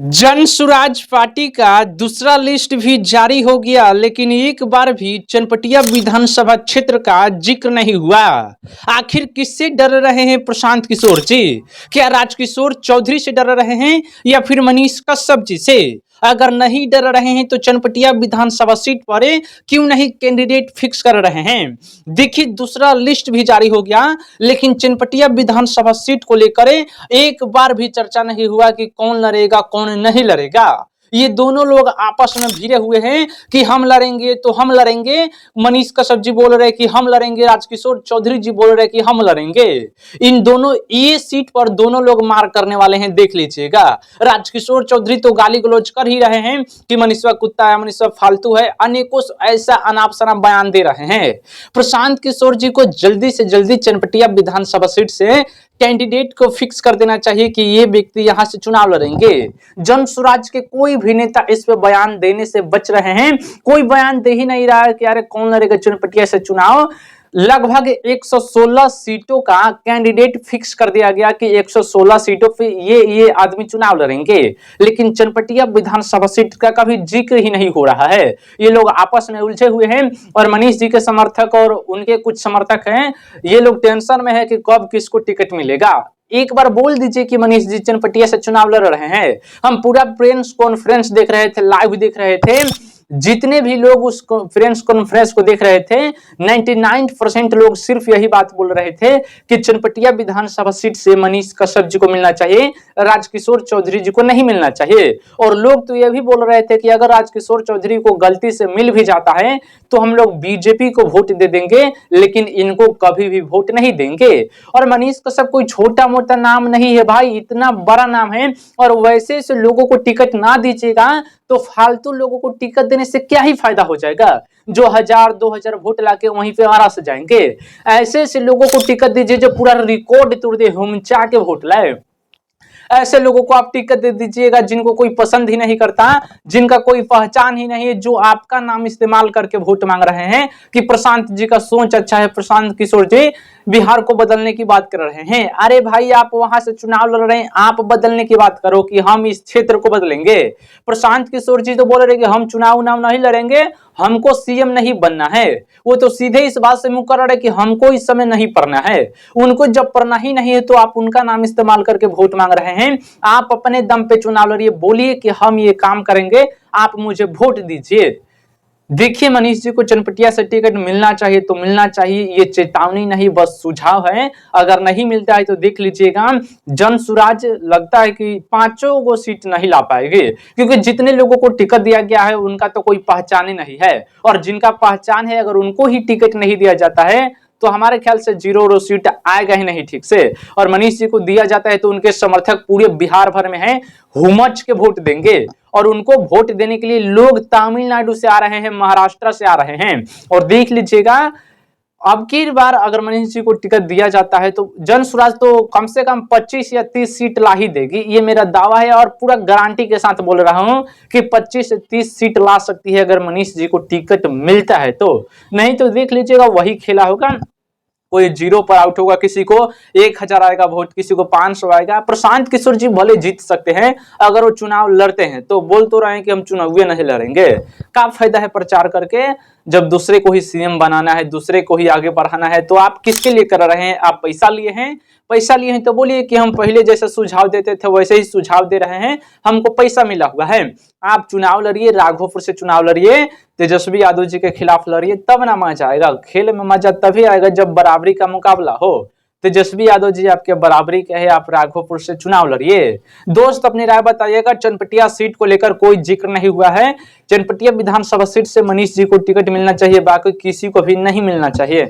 Jan Suraaj party का दूसरा list भी जारी हो गया, लेकिन एक बार भी चनपटिया विधानसभा क्षेत्र का जिक्र नहीं हुआ। आखिर किससे डर रहे हैं प्रशांत किशोर जी? क्या राजकिशोर चौधरी से डर रहे हैं या फिर मनीष कश्यप जी से? अगर नहीं डर रहे हैं तो चनपटिया विधानसभा सीट पर क्यों नहीं कैंडिडेट फिक्स कर रहे हैं? देखिए, दूसरा लिस्ट भी जारी हो गया, लेकिन चनपटिया विधानसभा सीट को लेकर एक बार भी चर्चा नहीं हुआ कि कौन लड़ेगा कौन नहीं लड़ेगा। ये दोनों लोग आपस में भिड़े हुए हैं कि हम लड़ेंगे तो हम लड़ेंगे। मनीष कश्यप जी बोल रहे कि हम लड़ेंगे, राजकिशोर चौधरी जी बोल रहे कि हम लड़ेंगे। इन दोनों ये सीट पर दोनों लोग मार करने वाले हैं, देख लीजिएगा। राजकिशोर चौधरी तो गाली गलौज कर ही रहे हैं कि मनीषवा कुत्ता है, मनीषवा फालतू है, अनेकों ऐसा अनाप शनाप बयान दे रहे हैं। प्रशांत किशोर जी को जल्दी से जल्दी चनपटिया विधानसभा सीट से कैंडिडेट को फिक्स कर देना चाहिए कि ये व्यक्ति यहां से चुनाव लड़ेंगे। जन स्वराज के कोई भी नेता इस पे बयान देने से बच रहे हैं। कोई बयान दे ही नहीं रहा है कि अरे कौन लड़ेगा चनपटिया से चुनाव। लगभग 116 सीटों का कैंडिडेट फिक्स कर दिया गया कि 116 सीटों पे ये आदमी चुनाव लड़ेंगे, लेकिन चनपटिया विधानसभा सीट का कभी जिक्र ही नहीं हो रहा है। ये लोग आपस में उलझे हुए हैं और मनीष जी के समर्थक और उनके कुछ समर्थक हैं, ये लोग टेंशन में है कि कब किसको टिकट मिलेगा। एक बार बोल दीजिए कि मनीष जी चनपटिया से चुनाव लड़ रहे हैं। हम पूरा प्रेस कॉन्फ्रेंस देख रहे थे, लाइव देख रहे थे। जितने भी लोग उस प्रेस कॉन्फ्रेंस को देख रहे थे, 99% लोग सिर्फ यही बात बोल रहे थे कि चनपटिया विधानसभा सीट से मनीष कश्यप जी को मिलना चाहिए, राजकिशोर चौधरी जी को नहीं मिलना चाहिए। और लोग तो यह भी बोल रहे थे कि अगर राजकिशोर चौधरी को गलती से मिल भी जाता है तो हम लोग बीजेपी को वोट दे देंगे, लेकिन इनको कभी भी वोट नहीं देंगे। और मनीष कश्यप कोई छोटा मोटा नाम नहीं है भाई, इतना बड़ा नाम है। और वैसे से लोगों को टिकट ना दीजिएगा तो फालतू लोगों को टिकट देने से क्या ही फायदा हो जाएगा, जो 1000-2000 वोट लाके वहीं पे आरा से जाएंगे। ऐसे से लोगों को टिकट दीजिए जो पूरा रिकॉर्ड तोड़ दे, हुमचा के वोट लाए। ऐसे लोगों को आप टिकट दे दीजिएगा जिनको कोई पसंद ही नहीं करता, जिनका कोई पहचान ही नहीं है, जो आपका नाम इस्तेमाल करके वोट मांग रहे हैं कि प्रशांत जी का सोच अच्छा है, प्रशांत किशोर जी बिहार को बदलने की बात कर रहे हैं। अरे भाई, आप वहां से चुनाव लड़ रहे हैं, आप बदलने की बात करो कि हम इस क्षेत्र को बदलेंगे। प्रशांत किशोर जी तो बोल रहे कि हम चुनाव नहीं लड़ेंगे, हमको सीएम नहीं बनना है। वो तो सीधे इस बात से मुकर्रर है कि हमको इस समय नहीं पढ़ना है। उनको जब पढ़ना ही नहीं है तो आप उनका नाम इस्तेमाल करके वोट मांग रहे हैं। आप अपने दम पे चुनाव लड़िए, बोलिए कि हम ये काम करेंगे, आप मुझे वोट दीजिए। देखिए, मनीष जी को चनपटिया से टिकट मिलना चाहिए तो मिलना चाहिए, ये चेतावनी नहीं बस सुझाव है। अगर नहीं मिलता है तो देख लीजिएगा, जन सुराज लगता है कि 5 को सीट नहीं ला पाएगी, क्योंकि जितने लोगों को टिकट दिया गया है उनका तो कोई पहचान ही नहीं है। और जिनका पहचान है, अगर उनको ही टिकट नहीं दिया जाता है तो हमारे ख्याल से 0 सीट आएगा ही नहीं ठीक से। और मनीष जी को दिया जाता है तो उनके समर्थक पूरे बिहार भर में हैं, हुमच के वोट देंगे। और उनको वोट देने के लिए लोग तमिलनाडु से आ रहे हैं, महाराष्ट्र से आ रहे हैं। और देख लीजिएगा, अब की बार अगर मनीष जी को टिकट दिया जाता है तो जन स्वराज तो कम से कम 25 या 30 सीट ला ही देगी, ये मेरा दावा है। और पूरा गारंटी के साथ बोल रहा हूं कि 25 से 30 सीट ला सकती है अगर मनीष जी को टिकट मिलता है तो। नहीं तो देख लीजिएगा वही खेला होगा, कोई 0 पर आउट होगा, किसी को 1000 आएगा वोट, किसी को 500 आएगा। प्रशांत किशोर जी भले जीत सकते हैं अगर वो चुनाव लड़ते हैं, तो बोल तो रहे हैं कि हम चुनाव नहीं लड़ेंगे। क्या फायदा है प्रचार करके, जब दूसरे को ही सीएम बनाना है, दूसरे को ही आगे बढ़ाना है। तो आप किसके लिए कर रहे हैं? आप पैसा लिए हैं? पैसा लिए हैं तो बोलिए कि हम पहले जैसे सुझाव देते थे वैसे ही सुझाव दे रहे हैं, हमको पैसा मिला हुआ है। आप चुनाव लड़िए, राघोपुर से चुनाव लड़िए, तेजस्वी यादव जी के खिलाफ लड़िए, तब ना मजा आएगा। खेल में मजा तभी आएगा जब बराबरी का मुकाबला हो। तेजस्वी यादव जी आपके बराबरी के हैं, आप राघोपुर से चुनाव लड़िए। दोस्त, अपनी राय बताइएगा। चनपटिया सीट को लेकर कोई जिक्र नहीं हुआ है। चनपटिया विधानसभा सीट से मनीष जी को टिकट मिलना चाहिए, बाकी किसी को भी नहीं मिलना चाहिए।